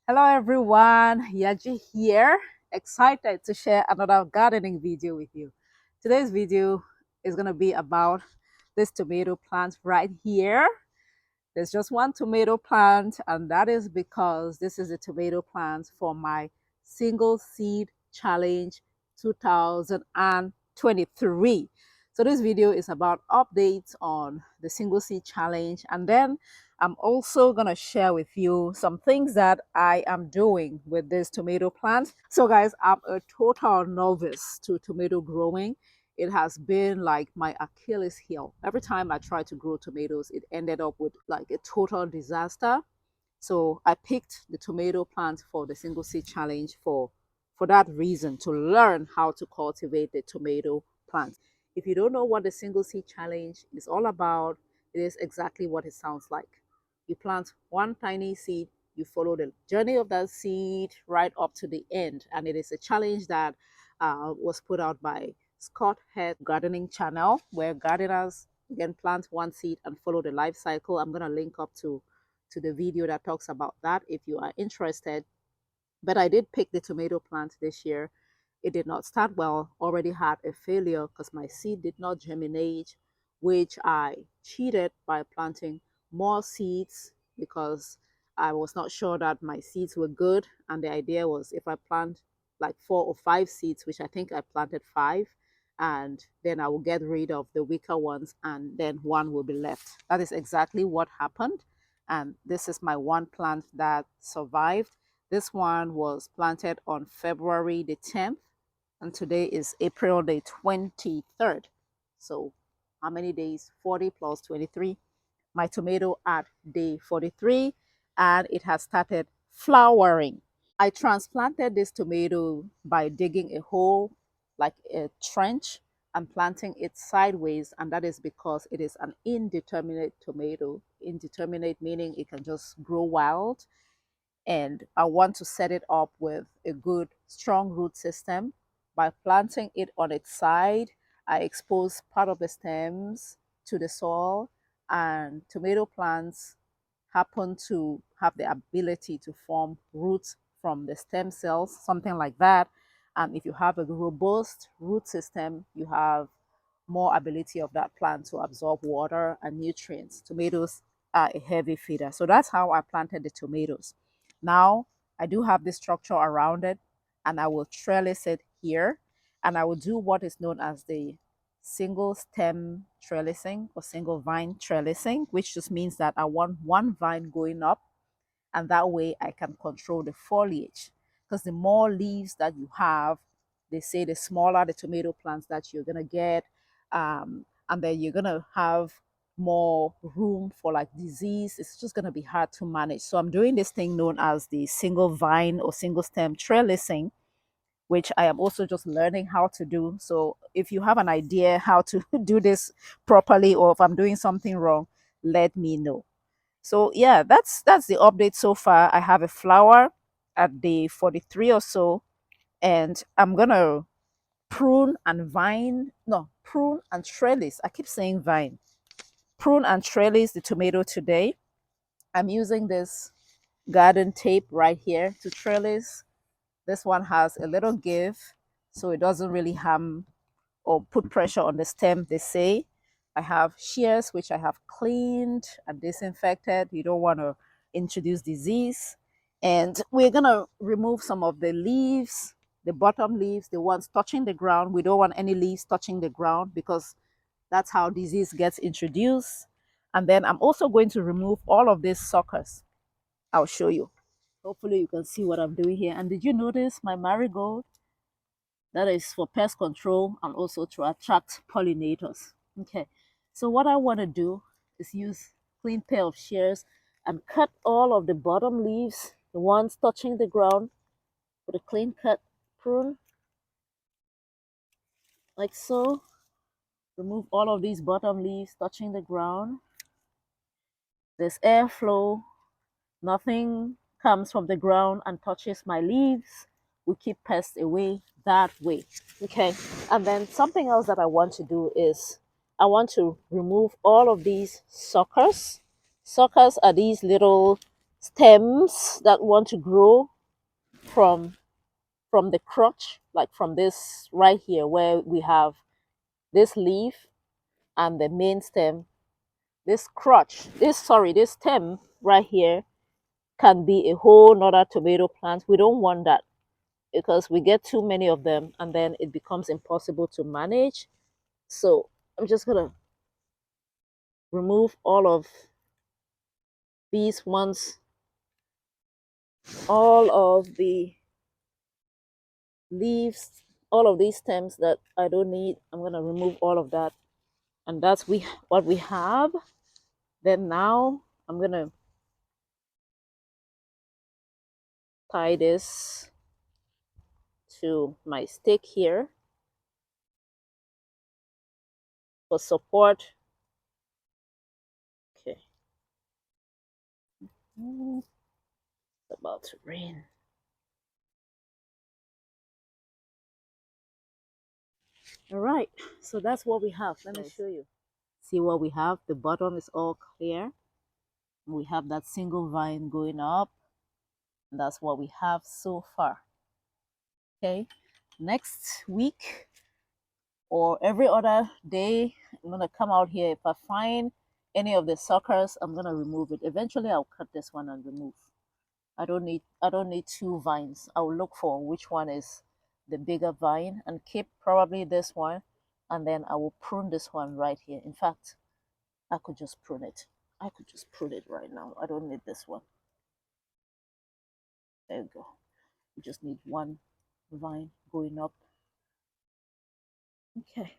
Hello everyone, Yaji here. Excited to share another gardening video with you. Today's video is going to be about this tomato plant right here. There's just one tomato plant, and that is because this is a tomato plant for my single seed challenge 2023. So this video is about updates on the single seed challenge, and then I'm also going to share with you some things that I am doing with this tomato plant. So guys, I'm a total novice to tomato growing. It has been like my Achilles heel. Every time I tried to grow tomatoes, it ended up with like a total disaster. So I picked the tomato plant for the single seed challenge for that reason, to learn how to cultivate the tomato plant. If you don't know what the single seed challenge is all about, it is exactly what it sounds like. You plant one tiny seed, you follow the journey of that seed right up to the end. And it is a challenge that was put out by Scott Head Gardening Channel, where gardeners can plant one seed and follow the life cycle. I'm going to link up to the video that talks about that if you are interested. But I did pick the tomato plant this year. It did not start well, already had a failure because my seed did not germinate, which I cheated by planting more seeds because I was not sure that my seeds were good. And the idea was if I plant like 4 or 5 seeds, which I think I planted 5, and then I will get rid of the weaker ones and then one will be left. That is exactly what happened. And this is my one plant that survived. This one was planted on February the 10th, and today is April the 23rd. So how many days? 40 plus 23. My tomato at day 43, and it has started flowering. I transplanted this tomato by digging a hole, like a trench, and planting it sideways, and that is because it is an indeterminate tomato. Indeterminate meaning it can just grow wild, and I want to set it up with a good strong root system. By planting it on its side, I expose part of the stems to the soil, and tomato plants happen to have the ability to form roots from the stem cells, something like that. And if you have a robust root system, you have more ability of that plant to absorb water and nutrients. Tomatoes are a heavy feeder. So that's how I planted the tomatoes. Now I do have this structure around it, and I will trellis it here, and I will do what is known as the single stem trellising or single vine trellising, which just means that I want one vine going up, and that way I can control the foliage. Because the more leaves that you have, they say the smaller the tomato plants that you're gonna get, and then you're gonna have more room for like disease. It's just gonna be hard to manage. So I'm doing this thing known as the single vine or single stem trellising, which I am also just learning how to do. So if you have an idea how to do this properly, or if I'm doing something wrong, let me know. So yeah, that's the update so far. I have a flower at day 43 or so, and I'm gonna prune and trellis. I keep saying vine. Prune and trellis the tomato today. I'm using this garden tape right here to trellis. This one has a little give, so it doesn't really harm or put pressure on the stem, they say. I have shears, which I have cleaned and disinfected. You don't want to introduce disease. And we're going to remove some of the leaves, the bottom leaves, the ones touching the ground. We don't want any leaves touching the ground because that's how disease gets introduced. And then I'm also going to remove all of these suckers. I'll show you. Hopefully you can see what I'm doing here. And did you notice my marigold? That is for pest control and also to attract pollinators. Okay, so what I want to do is use clean pair of shears and cut all of the bottom leaves, the ones touching the ground, with a clean cut prune, like so. Remove all of these bottom leaves touching the ground. There's airflow. Nothing comes from the ground and touches my leaves. We keep pests away that way. Okay, and then something else that I want to do is I want to remove all of these suckers. Suckers are these little stems that want to grow from the crotch, like from this right here where we have this leaf and the main stem. This crotch, this stem right here can be a whole nother tomato plant. We don't want that because we get too many of them and then it becomes impossible to manage. So I'm just gonna remove all of these ones, all of the leaves, all of these stems that I don't need. I'm gonna remove all of that, and that's what we have. Then now I'm gonna tie this to my stick here for support. Okay. It's about to rain. All right, so that's what we have. Let me show you. See what we have? The bottom is all clear. We have that single vine going up. And that's what we have so far. Okay, next week or every other day, I'm gonna come out here. If I find any of the suckers, I'm gonna remove it. Eventually I'll cut this one and remove. I don't need two vines. I'll look for which one is the bigger vine and keep probably this one, and then I will prune this one right here. In fact, I could just prune it. I could just prune it right now. I don't need this one. There you go. You just need one vine going up. Okay.